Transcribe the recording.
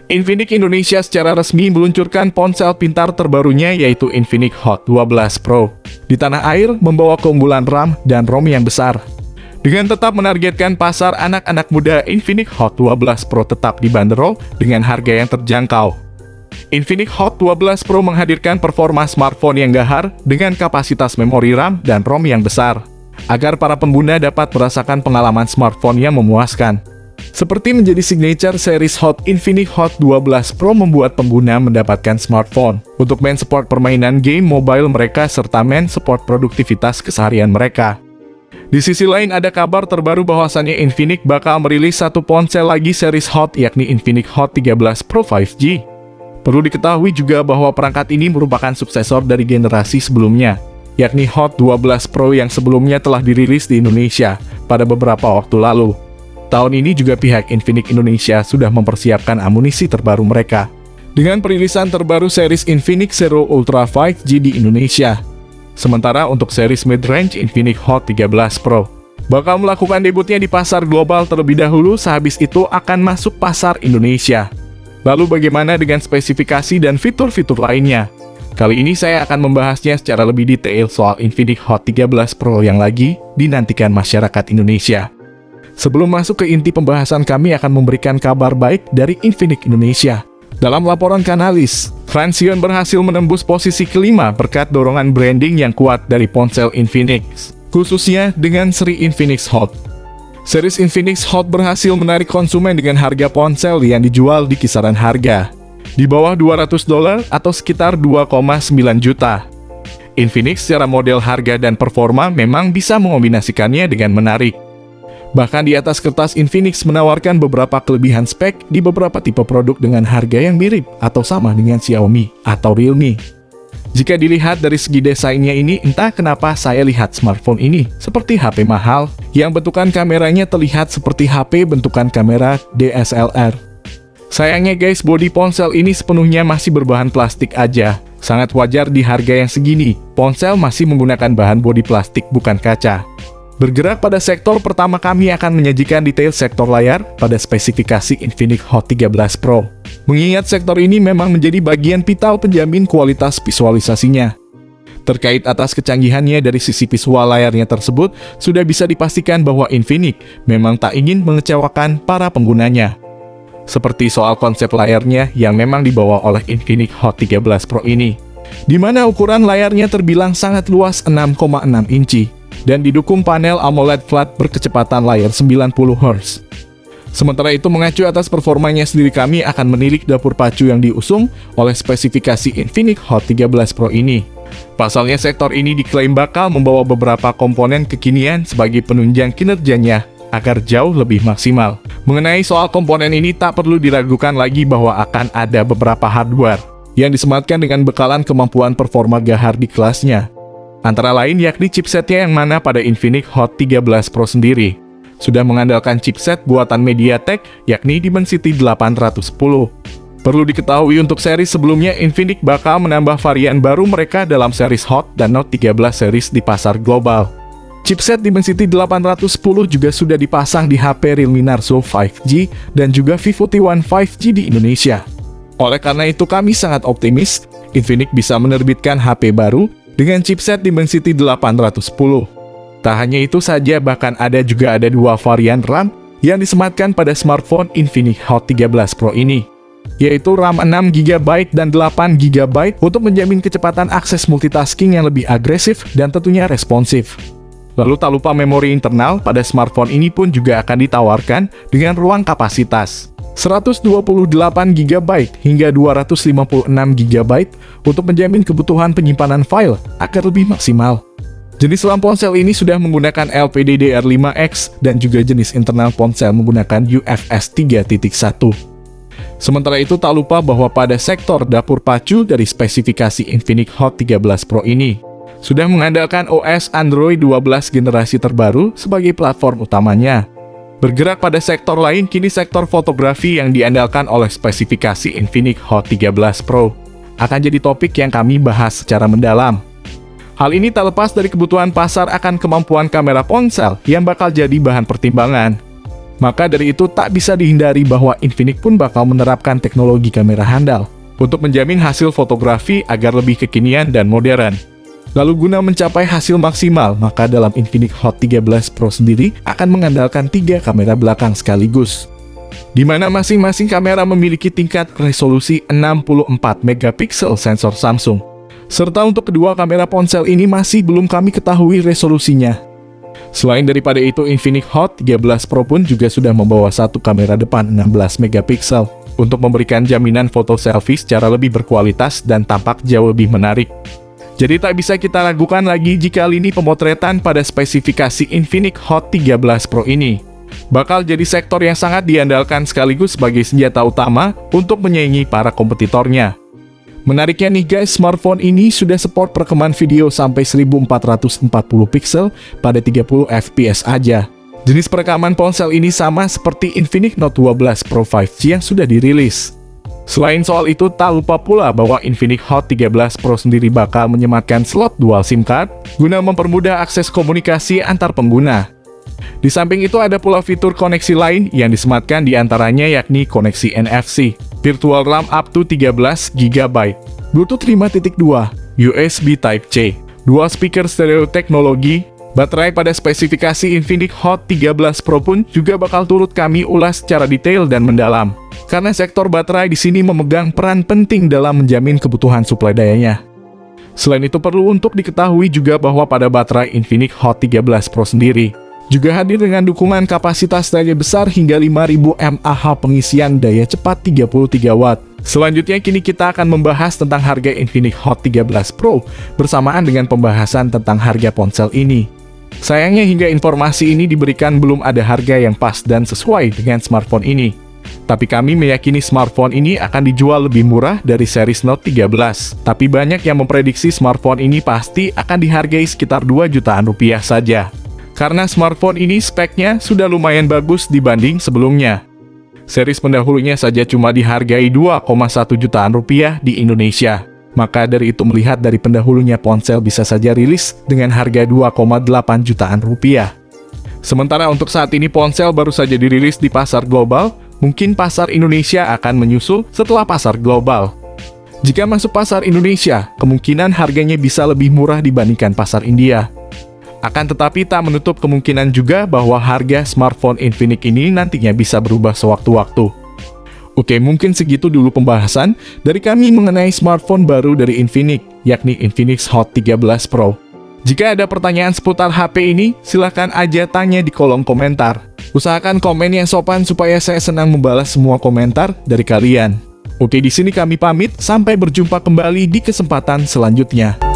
Infinix Indonesia secara resmi meluncurkan ponsel pintar terbarunya yaitu Infinix Hot 12 Pro. Di tanah air membawa keunggulan RAM dan ROM yang besar. Dengan tetap menargetkan pasar anak-anak muda, Infinix Hot 12 Pro tetap dibanderol dengan harga yang terjangkau. Infinix Hot 12 Pro menghadirkan performa smartphone yang gahar dengan kapasitas memori RAM dan ROM yang besar, agar para pengguna dapat merasakan pengalaman smartphone yang memuaskan. Seperti menjadi signature series Hot, Infinix Hot 12 Pro membuat pengguna mendapatkan smartphone untuk main support permainan game mobile mereka serta main support produktivitas keseharian mereka. Di sisi lain ada kabar terbaru bahwasannya Infinix bakal merilis satu ponsel lagi series Hot yakni Infinix Hot 13 Pro 5G. Perlu diketahui juga bahwa perangkat ini merupakan suksesor dari generasi sebelumnya, yakni Hot 12 Pro yang sebelumnya telah dirilis di Indonesia pada beberapa waktu lalu. Tahun ini juga pihak Infinix Indonesia sudah mempersiapkan amunisi terbaru mereka dengan perilisan terbaru series Infinix Zero Ultra 5G di Indonesia. Sementara untuk series mid-range Infinix Hot 13 Pro bakal melakukan debutnya di pasar global terlebih dahulu, sehabis itu akan masuk pasar Indonesia. Lalu bagaimana dengan spesifikasi dan fitur-fitur lainnya? Kali ini saya akan membahasnya secara lebih detail soal Infinix Hot 13 Pro yang lagi dinantikan masyarakat Indonesia. Sebelum masuk ke inti pembahasan, kami akan memberikan kabar baik dari Infinix Indonesia. Dalam laporan Canalys, Transsion berhasil menembus posisi kelima berkat dorongan branding yang kuat dari ponsel Infinix, khususnya dengan seri Infinix Hot. Series Infinix Hot berhasil menarik konsumen dengan harga ponsel yang dijual di kisaran harga di bawah $200 atau sekitar 2,9 juta. Infinix secara model, harga, dan performa memang bisa mengombinasikannya dengan menarik. Bahkan di atas kertas, Infinix menawarkan beberapa kelebihan spek di beberapa tipe produk dengan harga yang mirip atau sama dengan Xiaomi atau Realme. Jika dilihat dari segi desainnya ini, entah kenapa saya lihat smartphone ini seperti HP mahal yang bentukan kameranya terlihat seperti HP bentukan kamera DSLR. Sayangnya guys, bodi ponsel ini sepenuhnya masih berbahan plastik aja. Sangat wajar di harga yang segini, ponsel masih menggunakan bahan bodi plastik bukan kaca. Bergerak pada sektor pertama, kami akan menyajikan detail sektor layar pada spesifikasi Infinix Hot 13 Pro. Mengingat sektor ini memang menjadi bagian vital penjamin kualitas visualisasinya. Terkait atas kecanggihannya dari sisi visual layarnya tersebut, sudah bisa dipastikan bahwa Infinix memang tak ingin mengecewakan para penggunanya. Seperti soal konsep layarnya yang memang dibawa oleh Infinix Hot 13 Pro ini, di mana ukuran layarnya terbilang sangat luas 6,6 inci. Dan didukung panel AMOLED flat berkecepatan layar 90 Hz. Sementara itu, mengacu atas performanya sendiri, kami akan menilik dapur pacu yang diusung oleh spesifikasi Infinix Hot 13 Pro ini. Pasalnya, sektor ini diklaim bakal membawa beberapa komponen kekinian sebagai penunjang kinerjanya agar jauh lebih maksimal. Mengenai soal komponen ini, tak perlu diragukan lagi bahwa akan ada beberapa hardware yang disematkan dengan bekalan kemampuan performa gahar di kelasnya. Antara lain yakni chipsetnya yang mana pada Infinix Hot 13 Pro sendiri sudah mengandalkan chipset buatan MediaTek yakni Dimensity 810. Perlu diketahui untuk seri sebelumnya, Infinix bakal menambah varian baru mereka dalam series Hot dan Note 13 series di pasar global. Chipset Dimensity 810 juga sudah dipasang di HP Realme Narzo 5G dan juga Vivo T1 5G di Indonesia. Oleh karena itu, kami sangat optimis Infinix bisa menerbitkan HP baru dengan chipset Dimensity 810. Tak hanya itu saja, bahkan ada dua varian RAM yang disematkan pada smartphone Infinix Hot 13 Pro ini, yaitu RAM 6GB dan 8GB untuk menjamin kecepatan akses multitasking yang lebih agresif dan tentunya responsif. Lalu tak lupa memori internal pada smartphone ini pun juga akan ditawarkan dengan ruang kapasitas 128GB hingga 256GB untuk menjamin kebutuhan penyimpanan file agar lebih maksimal. Jenis RAM ponsel ini sudah menggunakan LPDDR5X dan juga jenis internal ponsel menggunakan UFS 3.1. Sementara itu, tak lupa bahwa pada sektor dapur pacu dari spesifikasi Infinix Hot 13 Pro ini sudah mengandalkan OS Android 12 generasi terbaru sebagai platform utamanya. Bergerak pada sektor lain, kini sektor fotografi yang diandalkan oleh spesifikasi Infinix Hot 13 Pro akan jadi topik yang kami bahas secara mendalam. Hal ini tak lepas dari kebutuhan pasar akan kemampuan kamera ponsel yang bakal jadi bahan pertimbangan. Maka dari itu tak bisa dihindari bahwa Infinix pun bakal menerapkan teknologi kamera handal untuk menjamin hasil fotografi agar lebih kekinian dan modern. Lalu guna mencapai hasil maksimal, maka dalam Infinix Hot 13 Pro sendiri akan mengandalkan 3 kamera belakang sekaligus, di mana masing-masing kamera memiliki tingkat resolusi 64 megapiksel sensor Samsung. Serta untuk kedua kamera ponsel ini masih belum kami ketahui resolusinya. Selain daripada itu, Infinix Hot 13 Pro pun juga sudah membawa satu kamera depan 16 megapiksel untuk memberikan jaminan foto selfie secara lebih berkualitas dan tampak jauh lebih menarik. Jadi tak bisa kita ragukan lagi jika lini pemotretan pada spesifikasi Infinix Hot 13 Pro ini bakal jadi sektor yang sangat diandalkan sekaligus sebagai senjata utama untuk menyaingi para kompetitornya. Menariknya nih guys, smartphone ini sudah support perekaman video sampai 1440 pixel pada 30 fps aja. Jenis perekaman ponsel ini sama seperti Infinix Note 12 Pro 5G yang sudah dirilis. Selain soal itu, tak lupa pula bahwa Infinix Hot 13 Pro sendiri bakal menyematkan slot dual SIM card guna mempermudah akses komunikasi antar pengguna. Di samping itu ada pula fitur koneksi lain yang disematkan diantaranya yakni koneksi NFC, virtual RAM up to 13 GB, Bluetooth 5.2, USB Type-C, dual speaker stereo teknologi. Baterai pada spesifikasi Infinix Hot 13 Pro pun juga bakal turut kami ulas secara detail dan mendalam, karena sektor baterai di sini memegang peran penting dalam menjamin kebutuhan suplai dayanya. Selain itu perlu untuk diketahui juga bahwa pada baterai Infinix Hot 13 Pro sendiri juga hadir dengan dukungan kapasitas daya besar hingga 5000 mAh pengisian daya cepat 33 Watt. Selanjutnya kini kita akan membahas tentang harga Infinix Hot 13 Pro bersamaan dengan pembahasan tentang harga ponsel ini. Sayangnya hingga informasi ini diberikan belum ada harga yang pas dan sesuai dengan smartphone ini. Tapi kami meyakini smartphone ini akan dijual lebih murah dari series Note 13. Tapi banyak yang memprediksi smartphone ini pasti akan dihargai sekitar 2 jutaan rupiah saja. Karena smartphone ini speknya sudah lumayan bagus dibanding sebelumnya. Series pendahulunya saja cuma dihargai 2,1 jutaan rupiah di Indonesia. Maka dari itu melihat dari pendahulunya ponsel bisa saja rilis dengan harga 2,8 jutaan rupiah. Sementara untuk saat ini ponsel baru saja dirilis di pasar global, mungkin pasar Indonesia akan menyusul setelah pasar global. Jika masuk pasar Indonesia, kemungkinan harganya bisa lebih murah dibandingkan pasar India. Akan tetapi tak menutup kemungkinan juga bahwa harga smartphone Infinix ini nantinya bisa berubah sewaktu-waktu. Oke, mungkin segitu dulu pembahasan dari kami mengenai smartphone baru dari Infinix, yakni Infinix Hot 13 Pro. Jika ada pertanyaan seputar HP ini, silahkan aja tanya di kolom komentar. Usahakan komen yang sopan supaya saya senang membalas semua komentar dari kalian. Oke, di sini kami pamit, sampai berjumpa kembali di kesempatan selanjutnya.